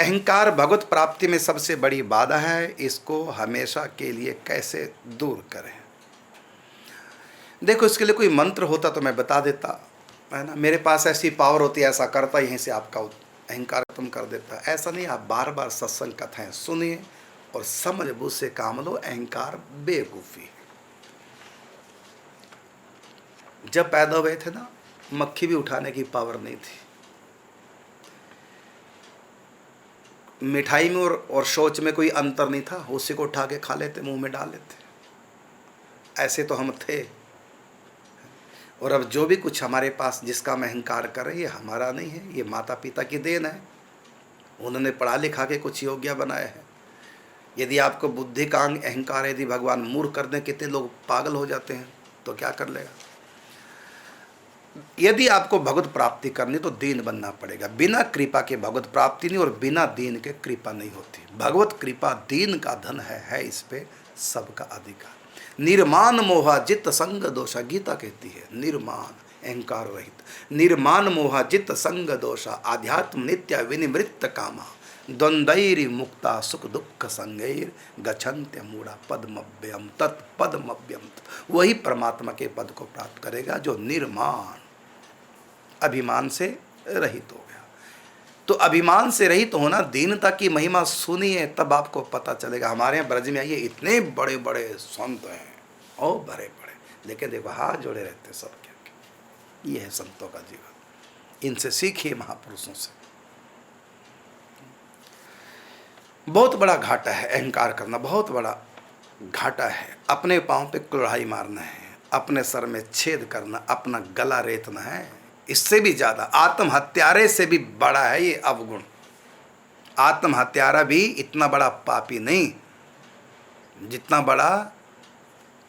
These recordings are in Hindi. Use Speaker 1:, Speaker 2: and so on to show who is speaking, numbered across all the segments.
Speaker 1: अहंकार भगवत प्राप्ति में सबसे बड़ी बाधा है, इसको हमेशा के लिए कैसे दूर करें। देखो, इसके लिए कोई मंत्र होता तो मैं बता देता, है ना, मेरे पास ऐसी पावर होती है, ऐसा करता, यहीं से आपका अहंकार खत्म कर देता। ऐसा नहीं, आप बार बार सत्संग कथाएं सुनिए और समझ बूझ से काम लो। अहंकार बेवकूफ़ी है। जब पैदा हुए थे ना, मक्खी भी उठाने की पावर नहीं थी। मिठाई में और शौच में कोई अंतर नहीं था, उसी को उठा के खा लेते, मुंह में डाल लेते। ऐसे तो हम थे। और अब जो भी कुछ हमारे पास जिसका हम अहंकार करें, ये हमारा नहीं है, ये माता पिता की देन है। उन्होंने पढ़ा लिखा के कुछ योग्य बनाया है। यदि आपको बुद्धि का अहंकार, यदि भगवान मूर्ख कर दें, कितने लोग पागल हो जाते हैं, तो क्या कर लेगा। यदि आपको भगवत प्राप्ति करनी तो दीन बनना पड़ेगा। बिना कृपा के भगवत प्राप्ति नहीं, और बिना दीन के कृपा नहीं होती। भगवत कृपा दीन का धन है इस पे सबका अधिकार। निर्माण मोहा जित संग दोषा, गीता कहती है, निर्माण अहंकार रहित, निर्माण मोहा जित संग दोषा, आध्यात्म नित्य विनिवृत्त कामा, द्वंद्वैरि मुक्ता सुख दुख संगैर गच्छन्त्य मूढ़ा पद्मभ्यम तत्पद्मभ्यम। वही परमात्मा के पद को प्राप्त करेगा जो निर्माण, अभिमान से रहित हो गया। तो अभिमान से रहित होना, दीनता की महिमा सुनिए, तब आपको पता चलेगा। हमारे यहाँ ब्रज में आइए, इतने बड़े बड़े संत हैं, ओ बड़े बड़े, लेकिन देखो हाथ जोड़े रहते सब। क्या ये है संतों का जीवन। इनसे सीखिए, महापुरुषों से। बहुत बड़ा घाटा है अहंकार करना, बहुत बड़ा घाटा है। अपने पाँव पे कुल्हाड़ी मारना है, अपने सर में छेद करना, अपना गला रेतना है। इससे भी ज़्यादा आत्महत्यारे से भी बड़ा है ये अवगुण। आत्महत्यारा भी इतना बड़ा पापी नहीं जितना बड़ा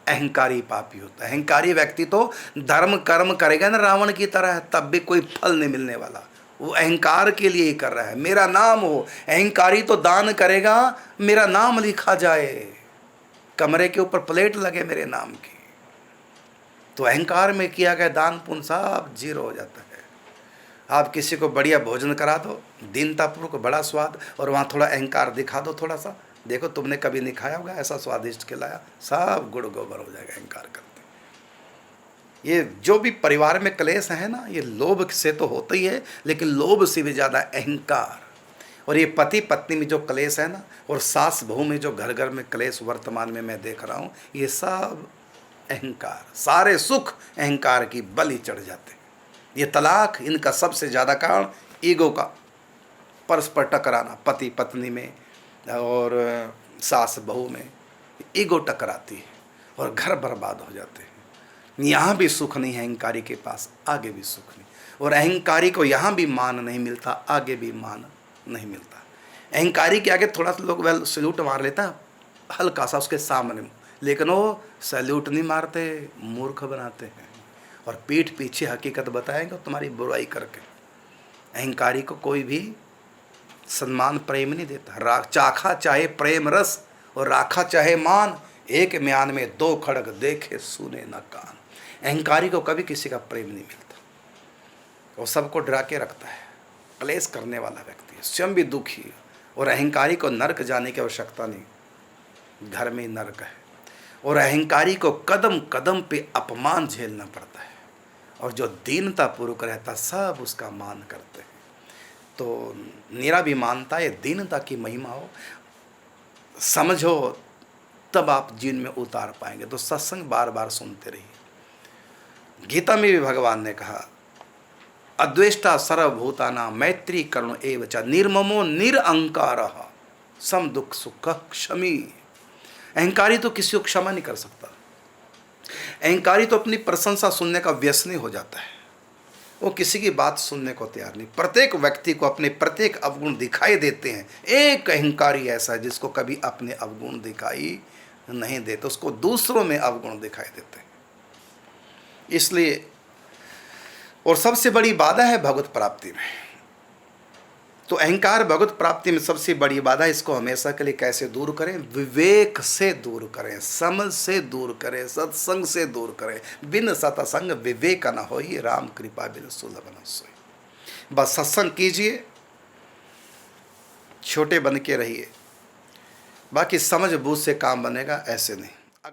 Speaker 1: अहंकारी पापी होता है। अहंकारी व्यक्ति तो धर्म कर्म करेगा ना रावण की तरह, तब भी कोई फल नहीं मिलने वाला। वो अहंकार के लिए ही कर रहा है, मेरा नाम हो। अहंकारी तो दान करेगा, मेरा नाम लिखा जाए, कमरे के ऊपर प्लेट लगे मेरे नाम की। तो अहंकार में किया गया दान पुण्य सब जीरो हो जाता है। आप किसी को बढ़िया भोजन करा दो, दीनतापूर्वक, बड़ा स्वाद, और वहाँ थोड़ा अहंकार दिखा दो थोड़ा सा, देखो तुमने कभी नहीं खाया होगा ऐसा स्वादिष्ट खिलाया, सब गुड़ गोबर हो जाएगा अहंकार करते। ये जो भी परिवार में क्लेश है ना, ये लोभ से तो होता ही है, लेकिन लोभ से भी ज़्यादा अहंकार। और ये पति पत्नी में जो क्लेश है ना, और सास बहू में जो घर घर में क्लेश वर्तमान में मैं देख रहा हूँ, ये सब अहंकार। सारे सुख अहंकार की बलि चढ़ जाते हैं। ये तलाक, इनका सबसे ज़्यादा कारण ईगो का, परस्पर टकराना, पति पत्नी में और सास बहू में ईगो टकराती है और घर बर्बाद हो जाते हैं। यहाँ भी सुख नहीं है अहंकारी के पास, आगे भी सुख नहीं। और अहंकारी को यहाँ भी मान नहीं मिलता, आगे भी मान नहीं मिलता। अहंकारी के आगे थोड़ा सा लोग वेल सल्यूट मार लेता, हल्का सा उसके सामने, लेकिन वो सैल्यूट नहीं मारते, मूर्ख बनाते हैं और पीठ पीछे हकीकत बताएंगे तुम्हारी बुराई करके। अहंकारी को कोई भी सम्मान प्रेम नहीं देता। चाखा चाहे प्रेम रस और राखा चाहे मान, एक म्यान में दो खड़ग देखे सुने न कान। अहंकारी को कभी किसी का प्रेम नहीं मिलता, वो सबको डरा के रखता है। क्लेश करने वाला व्यक्ति है, स्वयं भी दुखी है। और अहंकारी को नरक जाने की आवश्यकता नहीं, घर में नरक है। और अहंकारी को कदम कदम पे अपमान झेलना पड़ता है, और जो दीनतापूर्वक रहता सब उसका मान करते हैं। तो निराभिमानता ये दीनता की महिमा हो, समझो, तब आप जीवन में उतार पाएंगे। तो सत्संग बार बार सुनते रहिए। गीता में भी भगवान ने कहा, अद्वेष्टा सर्वभूतानां मैत्री करुण एव च निर्ममो निरअहंकारः सम दुख सुख क्षमी। अहंकारी तो किसी को क्षमा नहीं कर सकता। अहंकारी तो अपनी प्रशंसा सुनने का व्यसनी हो जाता है, वो किसी की बात सुनने को तैयार नहीं। प्रत्येक व्यक्ति को अपने प्रत्येक अवगुण दिखाई देते हैं। एक अहंकारी ऐसा है जिसको कभी अपने अवगुण दिखाई नहीं देते, उसको दूसरों में अवगुण दिखाई देते हैं। इसलिए, और सबसे बड़ी बाधा है भगवत प्राप्ति में। तो अहंकार भगवत प्राप्ति में सबसे बड़ी बाधा, इसको हमेशा के लिए कैसे दूर करें? विवेक से दूर करें, समझ से दूर करें, सत्संग से दूर करें। बिन सत्संग विवेक न होई, राम कृपा बिन सुलभ न सोई। बस सत्संग कीजिए, छोटे बन के रहिए, बाकी समझ बूझ से काम बनेगा, ऐसे नहीं।